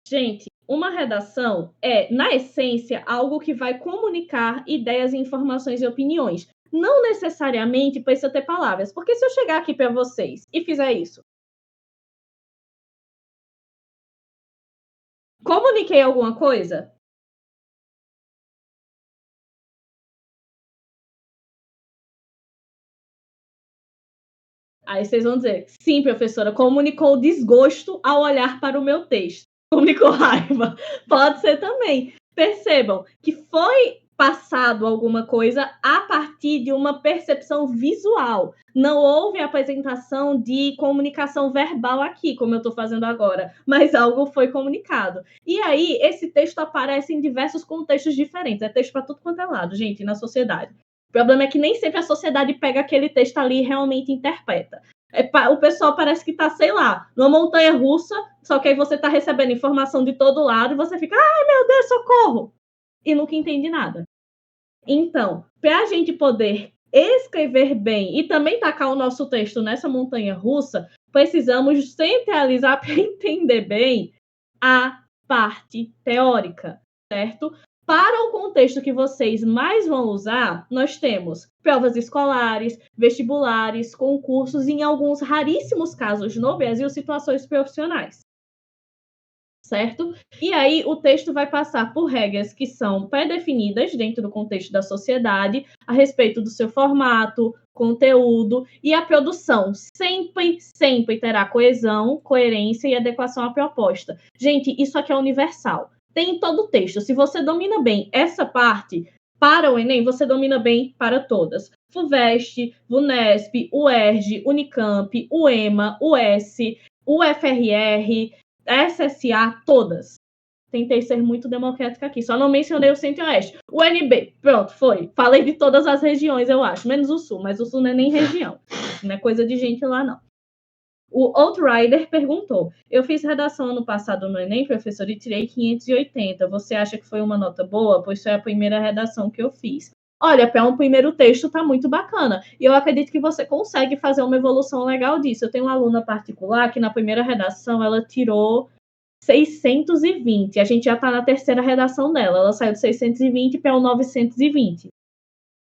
Gente, uma redação é, na essência, algo que vai comunicar ideias, informações e opiniões. Não necessariamente precisa ter palavras. Porque se eu chegar aqui para vocês e fizer isso, comuniquei alguma coisa? Aí vocês vão dizer, sim, professora, comunicou desgosto ao olhar para o meu texto. Comunicou raiva. Pode ser também. Percebam que foi passado alguma coisa a partir de uma percepção visual. Não houve apresentação de comunicação verbal aqui, como eu estou fazendo agora, mas algo foi comunicado. E aí, esse texto aparece em diversos contextos diferentes. É texto para tudo quanto é lado, gente, na sociedade. O problema é que nem sempre a sociedade pega aquele texto ali e realmente interpreta. O pessoal parece que está, sei lá, numa montanha russa, só que aí você está recebendo informação de todo lado e você fica, ai meu Deus, socorro! E nunca entende nada. Então, para a gente poder escrever bem e também tacar o nosso texto nessa montanha russa, precisamos centralizar para entender bem a parte teórica, certo? Para o contexto que vocês mais vão usar, nós temos provas escolares, vestibulares, concursos e, em alguns raríssimos casos no Brasil, situações profissionais. Certo? E aí o texto vai passar por regras que são pré-definidas dentro do contexto da sociedade a respeito do seu formato, conteúdo e a produção sempre terá coesão, coerência e adequação à proposta. Gente, isso aqui é universal. Tem em todo o texto. Se você domina bem essa parte, para o Enem, você domina bem para todas. FUVEST, VUNESP, UERJ, Unicamp, UEMA, US, UFRR, SSA, todas. Tentei ser muito democrática aqui. Só não mencionei o Centro-Oeste. O UNB, pronto, foi. Falei de todas as regiões, eu acho. Menos o Sul, mas o Sul não é nem região. Não é coisa de gente lá, não. O Outrider perguntou: eu fiz redação ano passado no Enem, professor, e tirei 580. Você acha que foi uma nota boa? Pois foi a primeira redação que eu fiz. Olha, para um primeiro texto tá muito bacana. E eu acredito que você consegue fazer uma evolução legal disso. Eu tenho uma aluna particular que na primeira redação ela tirou 620. A gente já está na terceira redação dela. Ela saiu de 620 para o 920.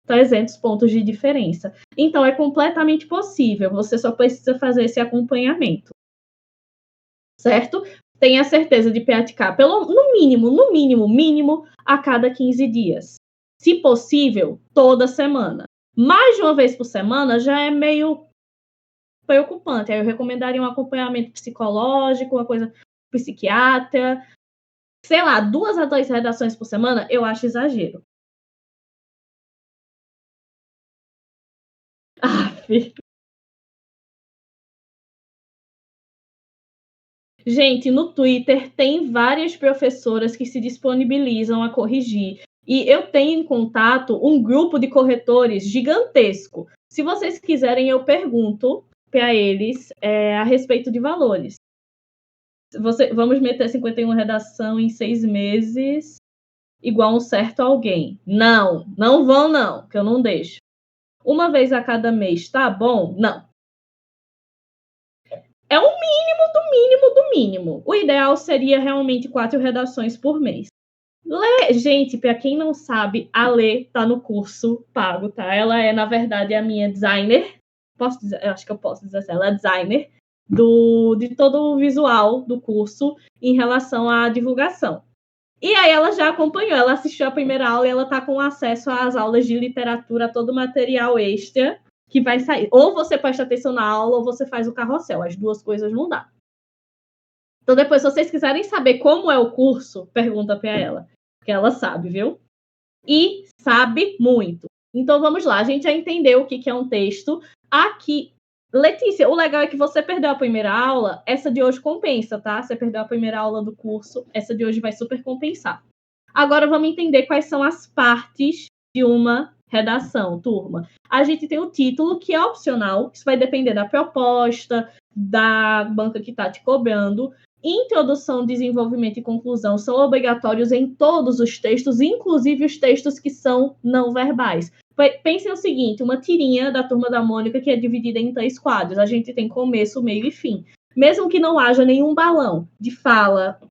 300 pontos de diferença. Então, é completamente possível. Você só precisa fazer esse acompanhamento. Certo? Tenha certeza de praticar no mínimo, a cada 15 dias. Se possível, toda semana. Mais de uma vez por semana já é meio preocupante. Aí eu recomendaria um acompanhamento psicológico, uma coisa psiquiatra. Sei lá, 2 a 3 redações por semana, eu acho exagero. Aff. Gente, no Twitter tem várias professoras que se disponibilizam a corrigir. E eu tenho em contato um grupo de corretores gigantesco. Se vocês quiserem, eu pergunto para eles a respeito de valores. Vamos meter 51 redação em 6 meses igual um certo alguém. Não vão não, que eu não deixo. Uma vez a cada mês, tá bom? Não. É o mínimo do mínimo do mínimo. O ideal seria realmente 4 redações por mês. Gente, para quem não sabe, a Lê tá no curso pago, tá? Ela é, na verdade, a minha designer. Posso dizer? Eu acho que eu posso dizer assim. Ela é designer de todo o visual do curso em relação à divulgação. E aí ela já acompanhou, ela assistiu a primeira aula e ela tá com acesso às aulas de literatura, a todo o material extra que vai sair. Ou você presta atenção na aula ou você faz o carrossel. As duas coisas não dá. Então depois, se vocês quiserem saber como é o curso, pergunta para ela. Porque ela sabe, viu? E sabe muito. Então vamos lá, a gente já entendeu o que é um texto. Aqui, Letícia, o legal é que você perdeu a primeira aula, essa de hoje compensa, tá? Você perdeu a primeira aula do curso, essa de hoje vai super compensar. Agora vamos entender quais são as partes de uma redação, turma. A gente tem o título, que é opcional, isso vai depender da proposta, da banca que está te cobrando. Introdução, desenvolvimento e conclusão são obrigatórios em todos os textos, inclusive os textos que são não verbais. Pensem o seguinte, uma tirinha da Turma da Mônica que é dividida em 3 quadros. A gente tem começo, meio e fim. Mesmo que não haja nenhum balão de fala,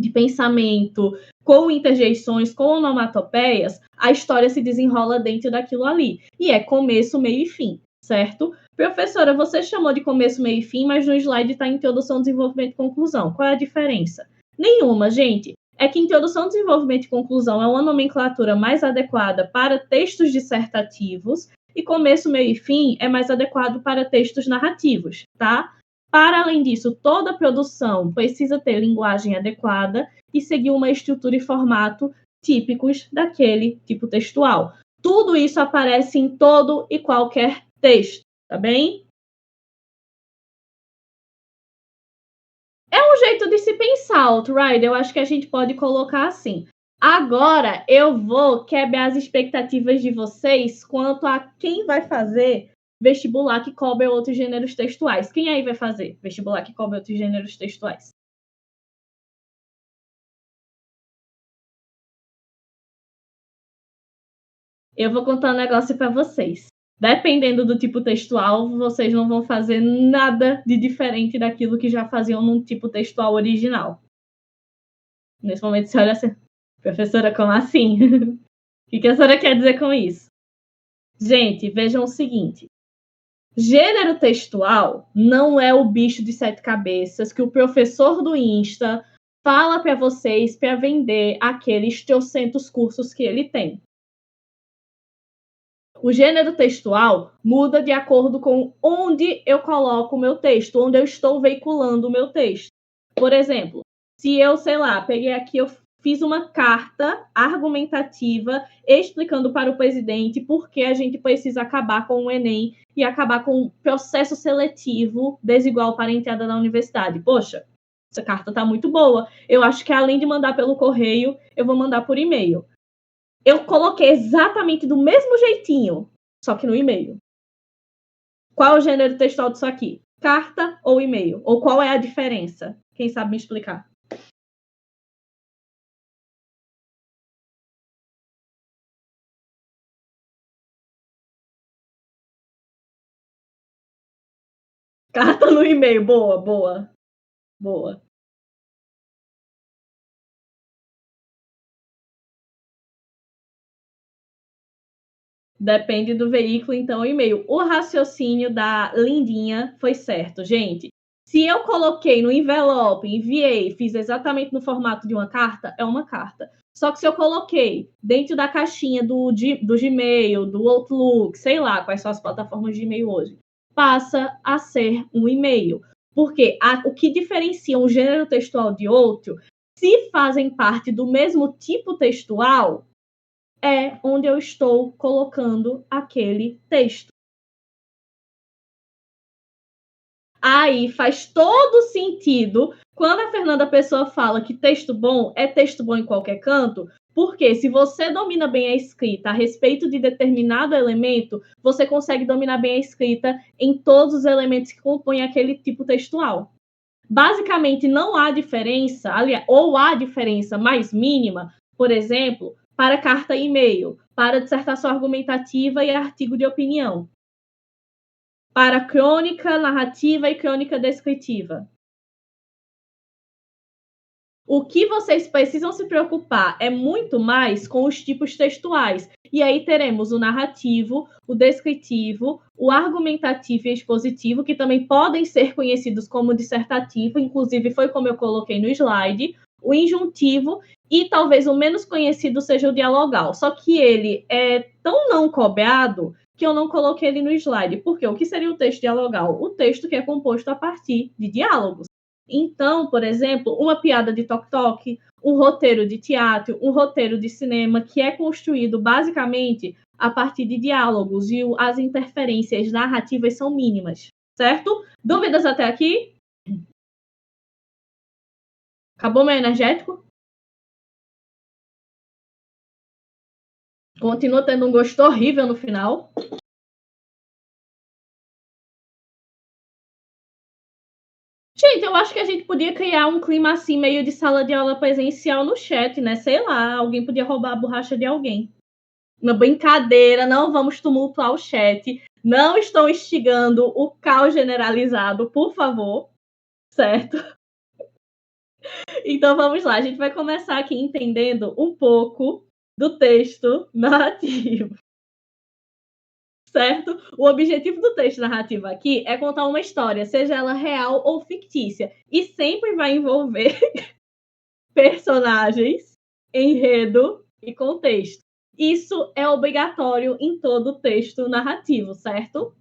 de pensamento, com interjeições, com onomatopeias, a história se desenrola dentro daquilo ali. E é começo, meio e fim, certo? Professora, você chamou de começo, meio e fim, mas no slide está introdução, desenvolvimento e conclusão. Qual é a diferença? Nenhuma, gente. É que introdução, desenvolvimento e conclusão é uma nomenclatura mais adequada para textos dissertativos e começo, meio e fim é mais adequado para textos narrativos, tá? Para além disso, toda produção precisa ter linguagem adequada e seguir uma estrutura e formato típicos daquele tipo textual. Tudo isso aparece em todo e qualquer texto, tá bem? É um jeito de se pensar, Outrider. Eu acho que a gente pode colocar assim. Agora eu vou quebrar as expectativas de vocês quanto a quem vai fazer vestibular que cobre outros gêneros textuais. Quem aí vai fazer vestibular que cobre outros gêneros textuais? Eu vou contar um negócio para vocês. Dependendo do tipo textual, vocês não vão fazer nada de diferente daquilo que já faziam num tipo textual original. Nesse momento você olha assim, professora, como assim? O que a senhora quer dizer com isso? Gente, vejam o seguinte. Gênero textual não é o bicho de 7 cabeças que o professor do Insta fala para vocês para vender aqueles trocentos cursos que ele tem. O gênero textual muda de acordo com onde eu coloco o meu texto, onde eu estou veiculando o meu texto. Por exemplo, se eu, sei lá, peguei aqui, eu fiz uma carta argumentativa explicando para o presidente por que a gente precisa acabar com o Enem e acabar com o processo seletivo desigual para a entrada na universidade. Poxa, essa carta está muito boa. Eu acho que além de mandar pelo correio, eu vou mandar por e-mail. Eu coloquei exatamente do mesmo jeitinho, só que no e-mail. Qual é o gênero textual disso aqui? Carta ou e-mail? Ou qual é a diferença? Quem sabe me explicar? Carta no e-mail. Boa, boa, boa. Depende do veículo, então, o e-mail. O raciocínio da Lindinha foi certo, gente. Se eu coloquei no envelope, enviei, fiz exatamente no formato de uma carta, é uma carta. Só que se eu coloquei dentro da caixinha do Gmail, do Outlook, sei lá quais são as plataformas de e-mail hoje, passa a ser um e-mail. Porque o que diferencia um gênero textual de outro, se fazem parte do mesmo tipo textual, é onde eu estou colocando aquele texto. Aí faz todo sentido quando a Fernanda Pessoa fala que texto bom é texto bom em qualquer canto, porque se você domina bem a escrita a respeito de determinado elemento, você consegue dominar bem a escrita em todos os elementos que compõem aquele tipo textual. Basicamente, não há diferença, aliás, ou há diferença mais mínima, por exemplo, para carta e e-mail, para dissertação argumentativa e artigo de opinião, para crônica narrativa e crônica descritiva. O que vocês precisam se preocupar é muito mais com os tipos textuais. E aí teremos o narrativo, o descritivo, o argumentativo e expositivo, que também podem ser conhecidos como dissertativo, inclusive foi como eu coloquei no slide, o injuntivo e talvez o menos conhecido seja o dialogal. Só que ele é tão não cobrado que eu não coloquei ele no slide. Porque o que seria o texto dialogal? O texto que é composto a partir de diálogos. Então, por exemplo, uma piada de tok-tok, um roteiro de teatro, um roteiro de cinema que é construído basicamente a partir de diálogos e as interferências narrativas são mínimas, certo? Dúvidas até aqui? Acabou meu energético? Continua tendo um gosto horrível no final. Gente, eu acho que a gente podia criar um clima assim, meio de sala de aula presencial no chat, né? Sei lá, alguém podia roubar a borracha de alguém. Uma brincadeira, não vamos tumultuar o chat. Não estou instigando o caos generalizado, por favor. Certo? Então vamos lá, a gente vai começar aqui entendendo um pouco do texto narrativo, certo? O objetivo do texto narrativo aqui é contar uma história, seja ela real ou fictícia, e sempre vai envolver personagens, enredo e contexto. Isso é obrigatório em todo texto narrativo, certo?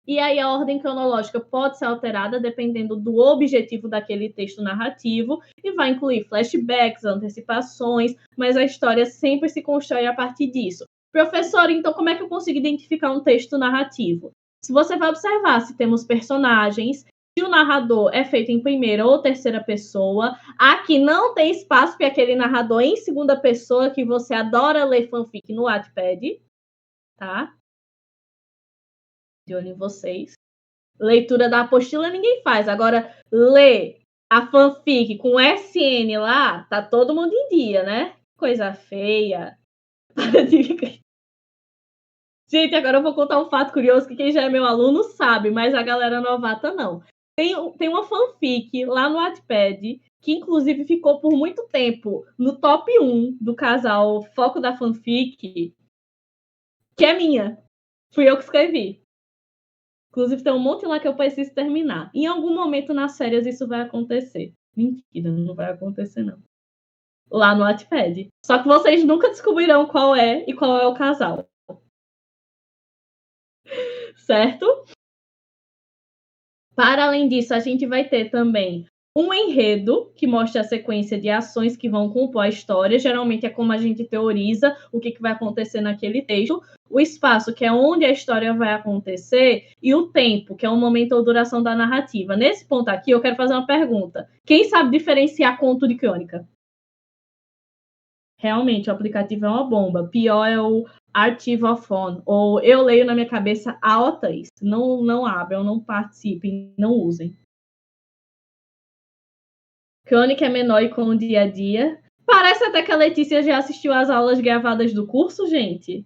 E aí a ordem cronológica pode ser alterada dependendo do objetivo daquele texto narrativo e vai incluir flashbacks, antecipações, mas a história sempre se constrói a partir disso. Professor, então como é que eu consigo identificar um texto narrativo? Se você vai observar se temos personagens, se o narrador é feito em primeira ou terceira pessoa, aqui não tem espaço para aquele narrador em segunda pessoa que você adora ler fanfic no Wattpad, tá? De olho em vocês. Leitura da apostila ninguém faz. Agora, ler a fanfic com SN lá, tá todo mundo em dia, né? Coisa feia. Gente, agora eu vou contar um fato curioso que quem já é meu aluno sabe, mas a galera novata não. Tem uma fanfic lá no Wattpad que inclusive ficou por muito tempo no top 1 do casal Foco da Fanfic, que é minha. Fui eu que escrevi. Inclusive, tem um monte lá que eu preciso terminar. Em algum momento nas férias isso vai acontecer. Mentira, não vai acontecer, não. Lá no Wattpad. Só que vocês nunca descobrirão qual é e qual é o casal. Certo? Para além disso, a gente vai ter também um enredo que mostra a sequência de ações que vão compor a história. Geralmente é como a gente teoriza o que vai acontecer naquele texto. O espaço, que é onde a história vai acontecer, e o tempo, que é o momento ou duração da narrativa. Nesse ponto aqui, eu quero fazer uma pergunta. Quem sabe diferenciar conto de crônica? Realmente, o aplicativo é uma bomba. Pior é o Artivophone, ou eu leio na minha cabeça AO3. Não abram, não participem, não usem. Crônica é menor e com o dia a dia. Parece até que a Letícia já assistiu às aulas gravadas do curso, gente.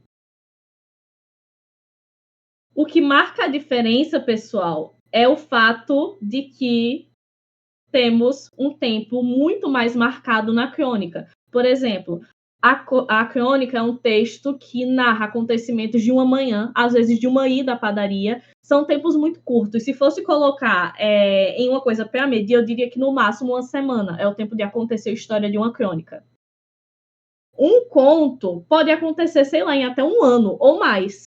O que marca a diferença, pessoal, é o fato de que temos um tempo muito mais marcado na crônica. Por exemplo, a crônica é um texto que narra acontecimentos de uma manhã, às vezes de uma ida à padaria. São tempos muito curtos. Se fosse colocar em uma coisa para medir, eu diria que no máximo uma semana é o tempo de acontecer a história de uma crônica. Um conto pode acontecer, sei lá, em até um ano ou mais.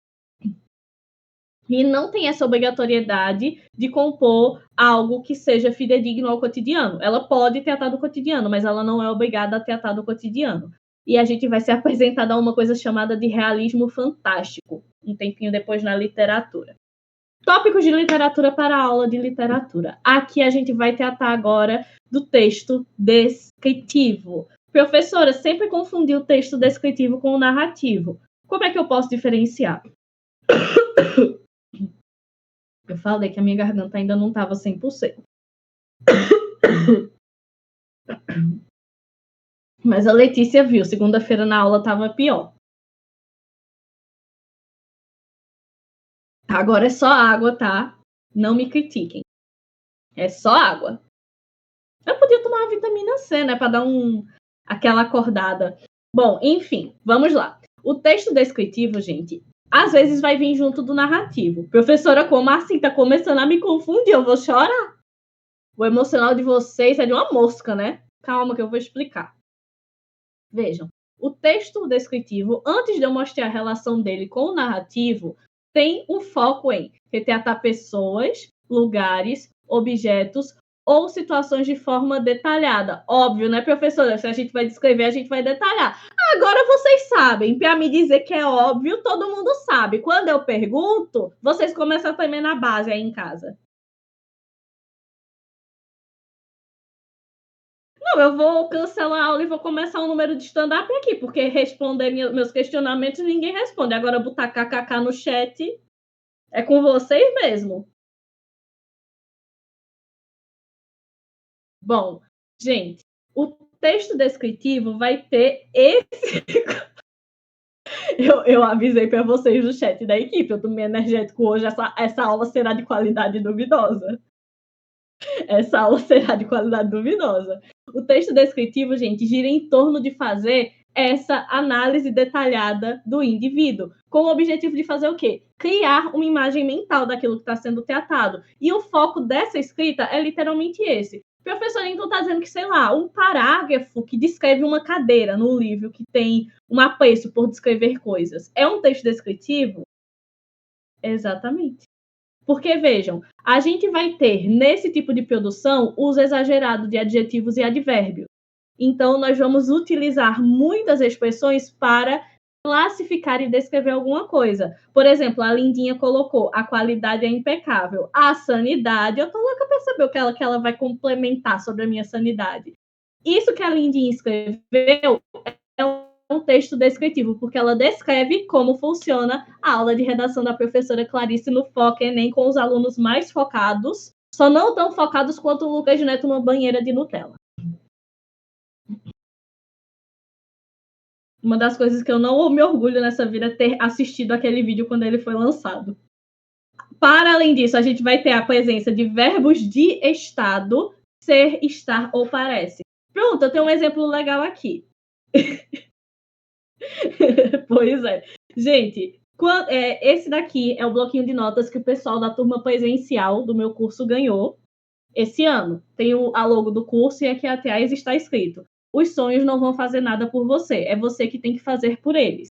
E não tem essa obrigatoriedade de compor algo que seja fidedigno ao cotidiano. Ela pode tratar do cotidiano, mas ela não é obrigada a tratar do cotidiano. E a gente vai ser apresentado a uma coisa chamada de realismo fantástico, um tempinho depois na literatura. Tópicos de literatura para a aula de literatura. Aqui a gente vai tratar agora do texto descritivo. Professora, sempre confundi o texto descritivo com o narrativo. Como é que eu posso diferenciar? Eu falei que a minha garganta ainda não estava 100%. Mas a Letícia viu, segunda-feira na aula estava pior. Agora é só água, tá? Não me critiquem. É só água. Eu podia tomar uma vitamina C, né? Para dar aquela acordada. Bom, enfim, vamos lá. O texto descritivo, gente, às vezes vai vir junto do narrativo. Professora, como assim? Tá começando a me confundir, eu vou chorar. O emocional de vocês é de uma mosca, né? Calma que eu vou explicar. Vejam, o texto descritivo, antes de eu mostrar a relação dele com o narrativo, tem um foco em retratar pessoas, lugares, objetos ou situações de forma detalhada. Óbvio, né, professora? Se a gente vai descrever, a gente vai detalhar. Agora vocês sabem, para me dizer que é óbvio, todo mundo sabe. Quando eu pergunto, vocês começam também na base aí em casa. Não, eu vou cancelar a aula e vou começar um número de stand-up aqui, porque responder meus questionamentos ninguém responde. Agora botar kkk no chat é com vocês mesmo. Bom, gente, o texto descritivo vai ter esse... eu avisei para vocês do chat da equipe, eu tô meio energético hoje, essa aula será de qualidade duvidosa. Essa aula será de qualidade duvidosa. O texto descritivo, gente, gira em torno de fazer essa análise detalhada do indivíduo, com o objetivo de fazer o quê? Criar uma imagem mental daquilo que está sendo tratado. E o foco dessa escrita é literalmente esse. O professor então está dizendo que, sei lá, um parágrafo que descreve uma cadeira no livro que tem um apreço por descrever coisas. É um texto descritivo? Exatamente. Porque, vejam, a gente vai ter, nesse tipo de produção, uso exagerado de adjetivos e advérbios. Então, nós vamos utilizar muitas expressões para classificar e descrever alguma coisa. Por exemplo, a Lindinha colocou: a qualidade é impecável. A sanidade, eu tô louca para saber o que ela vai complementar sobre a minha sanidade. Isso que a Lindinha escreveu é um texto descritivo, porque ela descreve como funciona a aula de redação da professora Clarice no Foca Enem com os alunos mais focados, só não tão focados quanto o Lucas Neto numa banheira de Nutella. Uma das coisas que eu não me orgulho nessa vida é ter assistido aquele vídeo quando ele foi lançado. Para além disso, a gente vai ter a presença de verbos de estado, ser, estar ou parece. Pronto, eu tenho um exemplo legal aqui. Pois é. Gente, esse daqui é o bloquinho de notas que o pessoal da turma presencial do meu curso ganhou esse ano. Tem a logo do curso e aqui atrás está escrito: os sonhos não vão fazer nada por você, é você que tem que fazer por eles.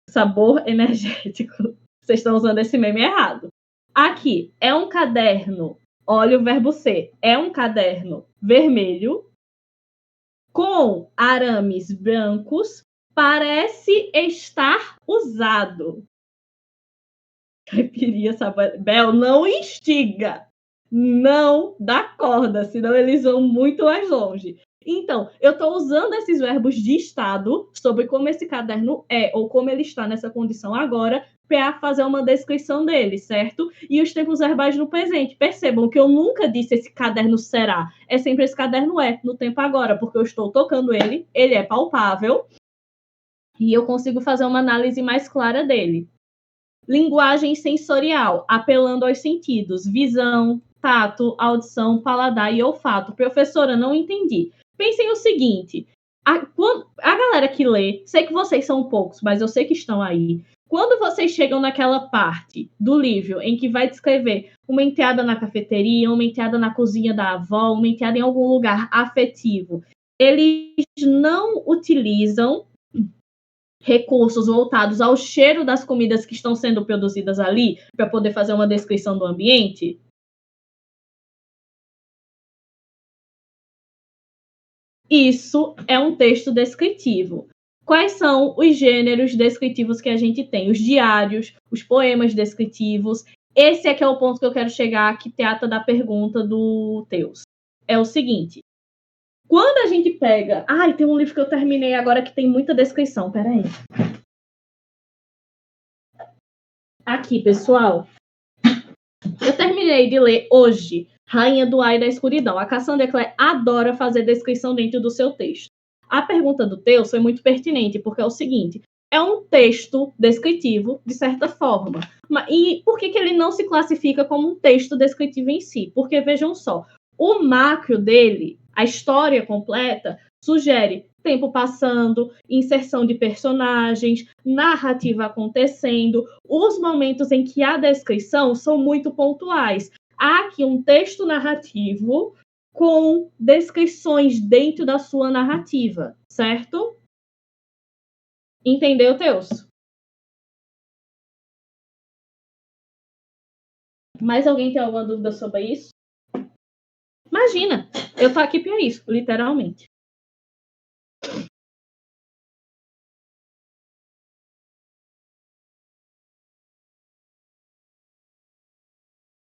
Sabor energético. Vocês estão usando esse meme errado. Aqui, é um caderno, olha o verbo ser, é um caderno vermelho com arames brancos, parece estar usado. Caipirinha, sabe? Bel, não instiga. Não dá corda, senão eles vão muito mais longe. Então, eu estou usando esses verbos de estado sobre como esse caderno é ou como ele está nessa condição agora para fazer uma descrição dele, certo? E os tempos verbais no presente. Percebam que eu nunca disse esse caderno será. É sempre esse caderno é, no tempo agora, porque eu estou tocando ele é palpável e eu consigo fazer uma análise mais clara dele. Linguagem sensorial, apelando aos sentidos, visão, tato, audição, paladar e olfato. Professora, não entendi. Pensem o seguinte, a galera que lê, sei que vocês são poucos, mas eu sei que estão aí. Quando vocês chegam naquela parte do livro em que vai descrever uma enteada na cafeteria, uma enteada na cozinha da avó, uma enteada em algum lugar afetivo, eles não utilizam recursos voltados ao cheiro das comidas que estão sendo produzidas ali para poder fazer uma descrição do ambiente? Isso é um texto descritivo. Quais são os gêneros descritivos que a gente tem? Os diários, os poemas descritivos. Esse é que é o ponto que eu quero chegar, que trata da pergunta do Teus. É o seguinte, quando a gente pega... Ai, tem um livro que eu terminei agora que tem muita descrição, peraí. Aqui, pessoal. Eu terminei de ler hoje Rainha do Ar e da Escuridão. A Cassandra Clare adora fazer descrição dentro do seu texto. A pergunta do Teus foi muito pertinente, porque é o seguinte, é um texto descritivo, de certa forma. E por que ele não se classifica como um texto descritivo em si? Porque, vejam só, o macro dele, a história completa, sugere tempo passando, inserção de personagens, narrativa acontecendo, os momentos em que há descrição são muito pontuais. Há aqui um texto narrativo com descrições dentro da sua narrativa, certo? Entendeu, Teus? Mais alguém tem alguma dúvida sobre isso? Imagina, eu tô aqui para isso, literalmente.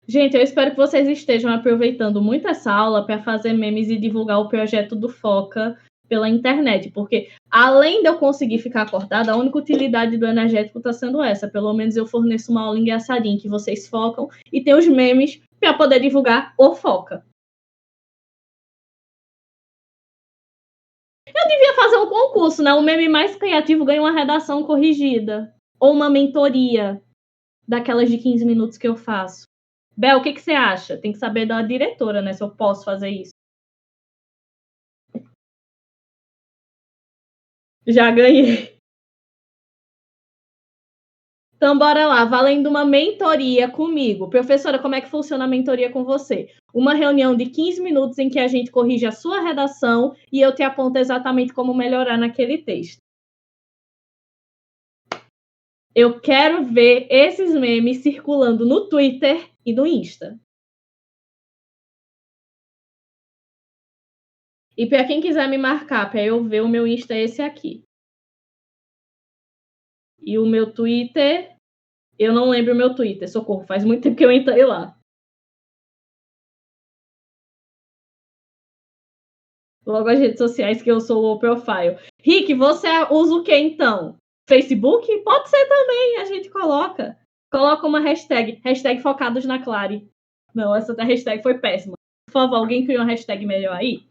Gente, eu espero que vocês estejam aproveitando muito essa aula para fazer memes e divulgar o projeto do Foca pela internet, porque além de eu conseguir ficar acordada, a única utilidade do energético está sendo essa. Pelo menos eu forneço uma aula engraçadinha que vocês focam e tem os memes para poder divulgar o Foca. Eu devia fazer um concurso, né? O meme mais criativo ganha uma redação corrigida ou uma mentoria daquelas de 15 minutos que eu faço. Bel, o que você acha? Tem que saber da diretora, né? Se eu posso fazer isso. Já ganhei. Então, bora lá, valendo uma mentoria comigo. Professora, como é que funciona a mentoria com você? Uma reunião de 15 minutos em que a gente corrige a sua redação e eu te aponto exatamente como melhorar naquele texto. Eu quero ver esses memes circulando no Twitter e no Insta. E para quem quiser me marcar, para eu ver o meu Insta, é esse aqui. E o meu Twitter, eu não lembro o meu Twitter, socorro, faz muito tempo que eu entrei lá. Logo as redes sociais que eu sou low profile. Rick, você usa o que então? Facebook? Pode ser também, a gente coloca. Coloca uma hashtag focados na Clare. Não, essa hashtag foi péssima. Por favor, alguém cria uma hashtag melhor aí?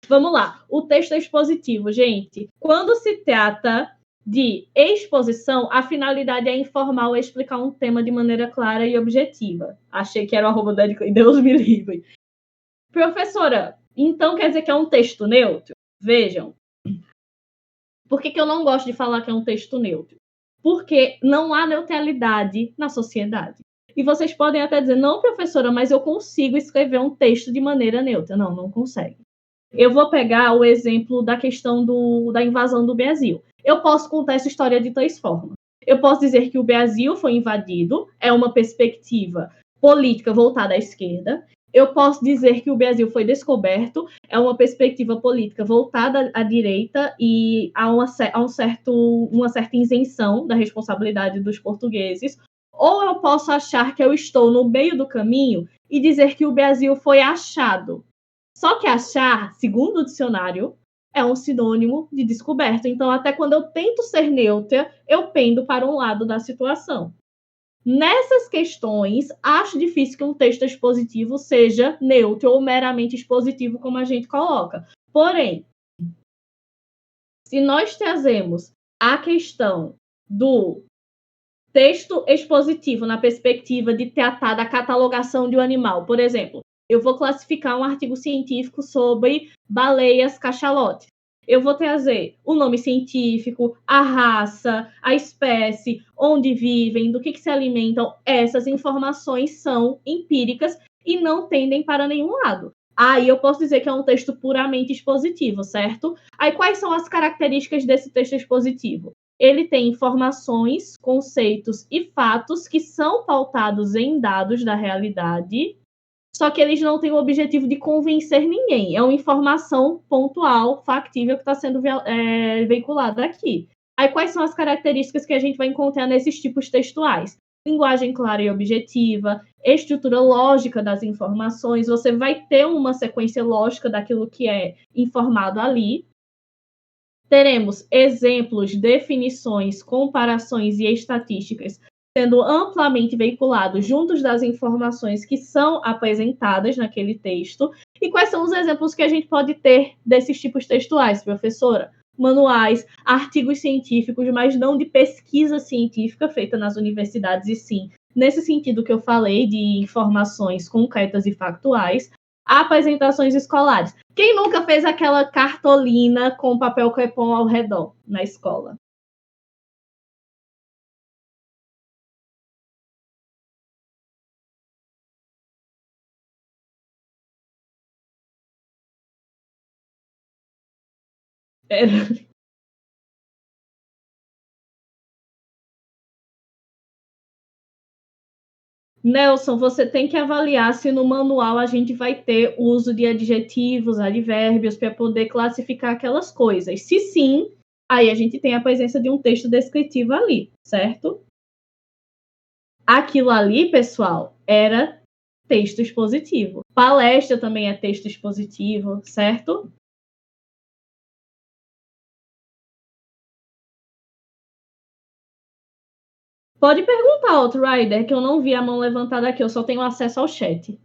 Vamos lá. O texto é expositivo, gente. Quando se trata de exposição, a finalidade é informar ou explicar um tema de maneira clara e objetiva. Achei que era o arroba da Deus me livre. Professora, então quer dizer que é um texto neutro? Vejam. Por que eu não gosto de falar que é um texto neutro? Porque não há neutralidade na sociedade. E vocês podem até dizer, não, professora, mas eu consigo escrever um texto de maneira neutra. Não, não consegue. Eu vou pegar o exemplo da questão da invasão do Brasil. Eu posso contar essa história de três formas. Eu posso dizer que o Brasil foi invadido, é uma perspectiva política voltada à esquerda. Eu posso dizer que o Brasil foi descoberto, é uma perspectiva política voltada à direita e há uma certa isenção da responsabilidade dos portugueses. Ou eu posso achar que eu estou no meio do caminho e dizer que o Brasil foi achado. Só que achar, segundo o dicionário, é um sinônimo de descoberto. Então, até quando eu tento ser neutra, eu pendo para um lado da situação. Nessas questões, acho difícil que um texto expositivo seja neutro ou meramente expositivo, como a gente coloca. Porém, se nós trazemos a questão do texto expositivo na perspectiva de tratar da catalogação de um animal, por exemplo, eu vou classificar um artigo científico sobre baleias cachalotes. Eu vou trazer o nome científico, a raça, a espécie, onde vivem, do que se alimentam. Essas informações são empíricas e não tendem para nenhum lado. Aí eu posso dizer que é um texto puramente expositivo, certo? Aí quais são as características desse texto expositivo? Ele tem informações, conceitos e fatos que são pautados em dados da realidade, só que eles não têm o objetivo de convencer ninguém. É uma informação pontual, factível, que está sendo veiculada aqui. Aí, quais são as características que a gente vai encontrar nesses tipos textuais? Linguagem clara e objetiva, estrutura lógica das informações, você vai ter uma sequência lógica daquilo que é informado ali. Teremos exemplos, definições, comparações e estatísticas sendo amplamente veiculados juntos das informações que são apresentadas naquele texto. E quais são os exemplos que a gente pode ter desses tipos textuais, professora? Manuais, artigos científicos, mas não de pesquisa científica feita nas universidades, e sim nesse sentido que eu falei, de informações concretas e factuais, apresentações escolares. Quem nunca fez aquela cartolina com papel crepom ao redor na escola? Era. Nelson, você tem que avaliar se no manual a gente vai ter uso de adjetivos, advérbios, para poder classificar aquelas coisas. Se sim, aí a gente tem a presença de um texto descritivo ali, certo? Aquilo ali, pessoal, era texto expositivo. Palestra também é texto expositivo, certo? Pode perguntar, Outrider, que eu não vi a mão levantada aqui, eu só tenho acesso ao chat.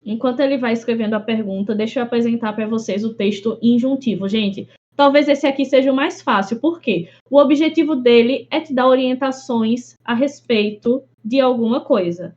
Enquanto ele vai escrevendo a pergunta, deixa eu apresentar para vocês o texto injuntivo. Gente, talvez esse aqui seja o mais fácil, porque o objetivo dele é te dar orientações a respeito de alguma coisa,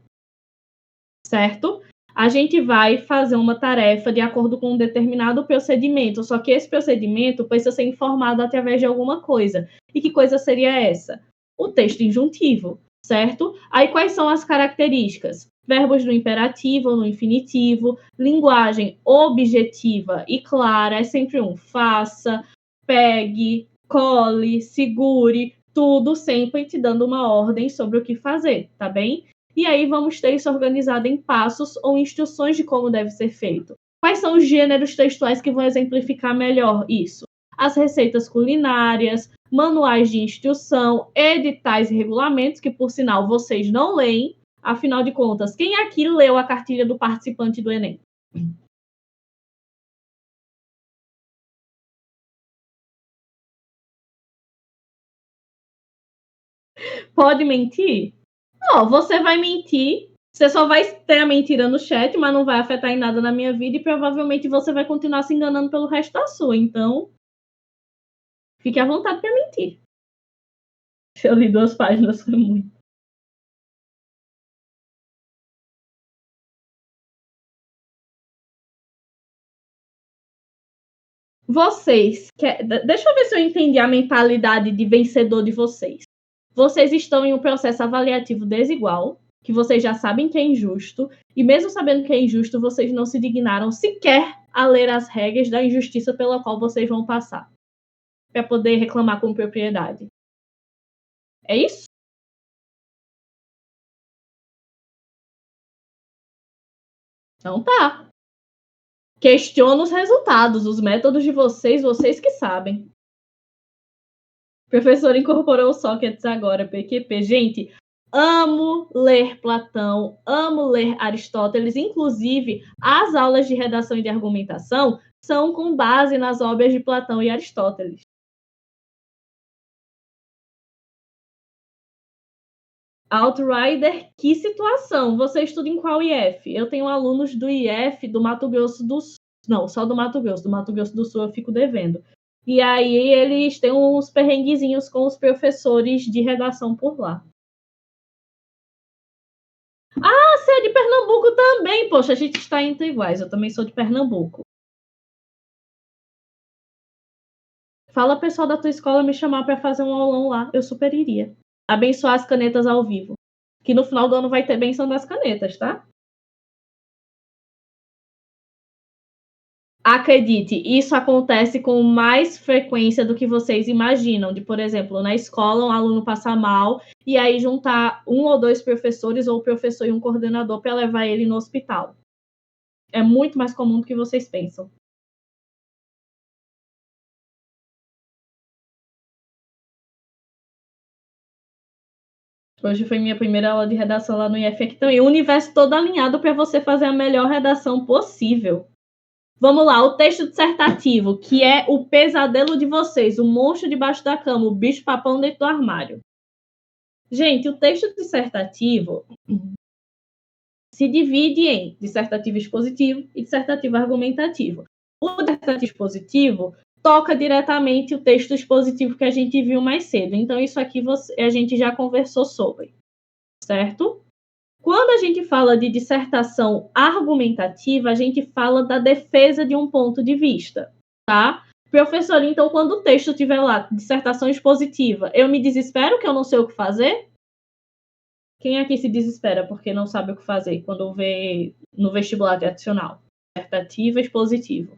certo? A gente vai fazer uma tarefa de acordo com um determinado procedimento, só que esse procedimento precisa ser informado através de alguma coisa. E que coisa seria essa? O texto injuntivo, certo? Aí quais são as características? Verbos no imperativo ou no infinitivo, linguagem objetiva e clara, é sempre um faça, pegue, cole, segure, tudo sempre te dando uma ordem sobre o que fazer, tá bem? E aí vamos ter isso organizado em passos ou instruções de como deve ser feito. Quais são os gêneros textuais que vão exemplificar melhor isso? As receitas culinárias, manuais de instrução, editais e regulamentos, que por sinal vocês não leem. Afinal de contas, quem aqui leu a cartilha do participante do Enem? Pode mentir? Não, você vai mentir. Você só vai ter a mentira no chat, mas não vai afetar em nada na minha vida e provavelmente você vai continuar se enganando pelo resto da sua. Então, fique à vontade para mentir. Se eu li 2 páginas, foi muito. Vocês, deixa eu ver se eu entendi a mentalidade de vencedor de vocês. Vocês estão em um processo avaliativo desigual, que vocês já sabem que é injusto, e mesmo sabendo que é injusto, vocês não se dignaram sequer a ler as regras da injustiça pela qual vocês vão passar, para poder reclamar com propriedade. É isso? Então tá. Questiona os resultados, os métodos de vocês que sabem. O professor incorporou o Sócrates agora, PQP. Gente, amo ler Platão, amo ler Aristóteles, inclusive as aulas de redação e de argumentação são com base nas obras de Platão e Aristóteles. Outrider, que situação? Você estuda em qual IF? Eu tenho alunos do IF do Mato Grosso do Sul. Não, só do Mato Grosso do Sul eu fico devendo. E aí eles têm uns perrenguezinhos com os professores de redação por lá. Ah, você é de Pernambuco também. Poxa, a gente está entre iguais. Eu também sou de Pernambuco. Fala pessoal da tua escola me chamar para fazer um aulão lá. Eu super iria. Abençoar as canetas ao vivo. Que no final do ano vai ter benção das canetas, tá? Acredite, isso acontece com mais frequência do que vocês imaginam. De, por exemplo, na escola, um aluno passar mal e aí juntar 1 ou 2 professores ou o professor e um coordenador para levar ele no hospital. É muito mais comum do que vocês pensam. Hoje foi minha primeira aula de redação lá no IF aqui também. O universo todo alinhado para você fazer a melhor redação possível. Vamos lá, o texto dissertativo, que é o pesadelo de vocês, o monstro debaixo da cama, o bicho-papão dentro do armário. Gente, o texto dissertativo se divide em dissertativo expositivo e dissertativo argumentativo. O dissertativo expositivo toca diretamente o texto expositivo que a gente viu mais cedo. Então, isso aqui a gente já conversou sobre, certo? Quando a gente fala de dissertação argumentativa, a gente fala da defesa de um ponto de vista, tá? Professor, então, quando o texto tiver lá, dissertação expositiva, eu me desespero que eu não sei o que fazer? Quem aqui se desespera porque não sabe o que fazer quando vê no vestibular tradicional? Dissertativo expositivo.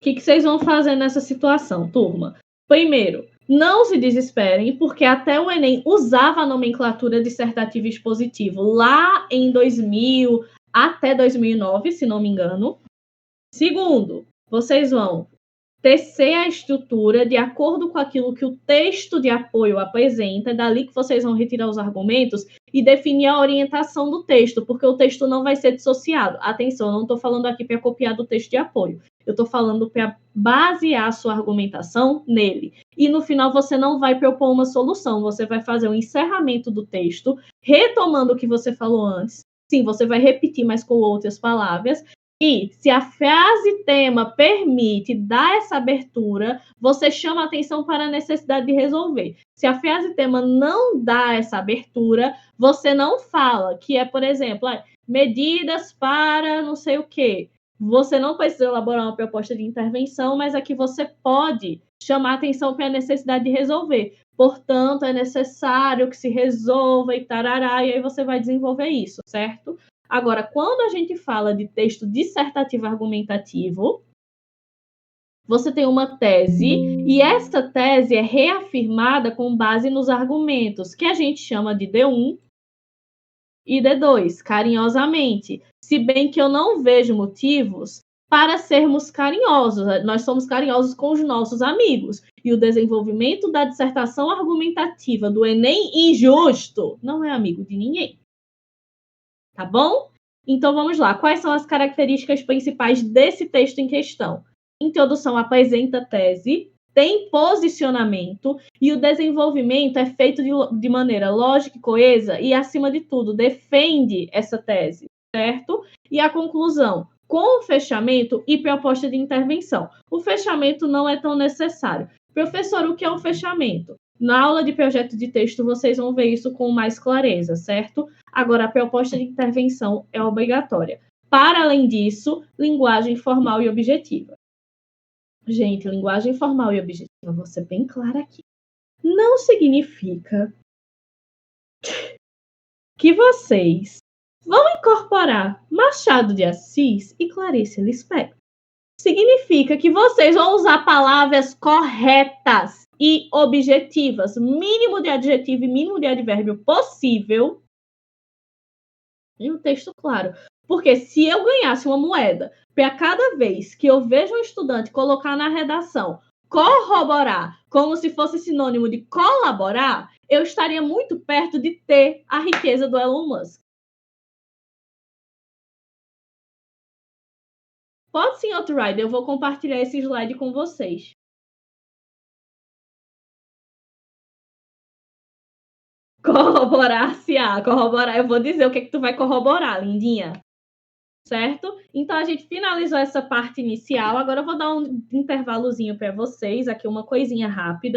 O que vocês vão fazer nessa situação, turma? Primeiro, não se desesperem, porque até o Enem usava a nomenclatura dissertativo expositivo lá em 2000 até 2009, se não me engano. Segundo, vocês vão tecer a estrutura de acordo com aquilo que o texto de apoio apresenta, é dali que vocês vão retirar os argumentos e definir a orientação do texto, porque o texto não vai ser dissociado. Atenção, eu não estou falando aqui para copiar do texto de apoio, eu estou falando para basear a sua argumentação nele. E no final você não vai propor uma solução, você vai fazer um encerramento do texto, retomando o que você falou antes. Sim, você vai repetir, mas com outras palavras, E se a frase tema permite dar essa abertura, você chama atenção para a necessidade de resolver. Se a frase tema não dá essa abertura, você não fala, que é, por exemplo, medidas para não sei o quê. Você não precisa elaborar uma proposta de intervenção, mas aqui você pode chamar atenção para a necessidade de resolver. Portanto, é necessário que se resolva e tarará, e aí você vai desenvolver isso, certo? Agora, quando a gente fala de texto dissertativo argumentativo, você tem uma tese, e essa tese é reafirmada com base nos argumentos, que a gente chama de D1 e D2, carinhosamente. Se bem que eu não vejo motivos para sermos carinhosos. Nós somos carinhosos com os nossos amigos. E o desenvolvimento da dissertação argumentativa do Enem injusto não é amigo de ninguém. Tá bom? Então vamos lá. Quais são as características principais desse texto em questão? Introdução apresenta tese, tem posicionamento e o desenvolvimento é feito de maneira lógica e coesa e, acima de tudo, defende essa tese, certo? E a conclusão, com o fechamento e proposta de intervenção. O fechamento não é tão necessário. Professor, o que é um fechamento? Na aula de projeto de texto, vocês vão ver isso com mais clareza, certo? Agora, a proposta de intervenção é obrigatória. Para além disso, linguagem formal e objetiva. Gente, linguagem formal e objetiva, vou ser bem clara aqui. Não significa que vocês vão incorporar Machado de Assis e Clarice Lispector. Significa que vocês vão usar palavras corretas e objetivas, mínimo de adjetivo e mínimo de advérbio possível, em um texto claro. Porque se eu ganhasse uma moeda para cada vez que eu vejo um estudante colocar na redação corroborar como se fosse sinônimo de colaborar, eu estaria muito perto de ter a riqueza do Elon Musk. Pode sim, Outrider, eu vou compartilhar esse slide com vocês. Corroborar-se-á, corroborar. Eu vou dizer o que tu vai corroborar, lindinha. Certo? Então, a gente finalizou essa parte inicial. Agora eu vou dar um intervalozinho para vocês, aqui uma coisinha rápida.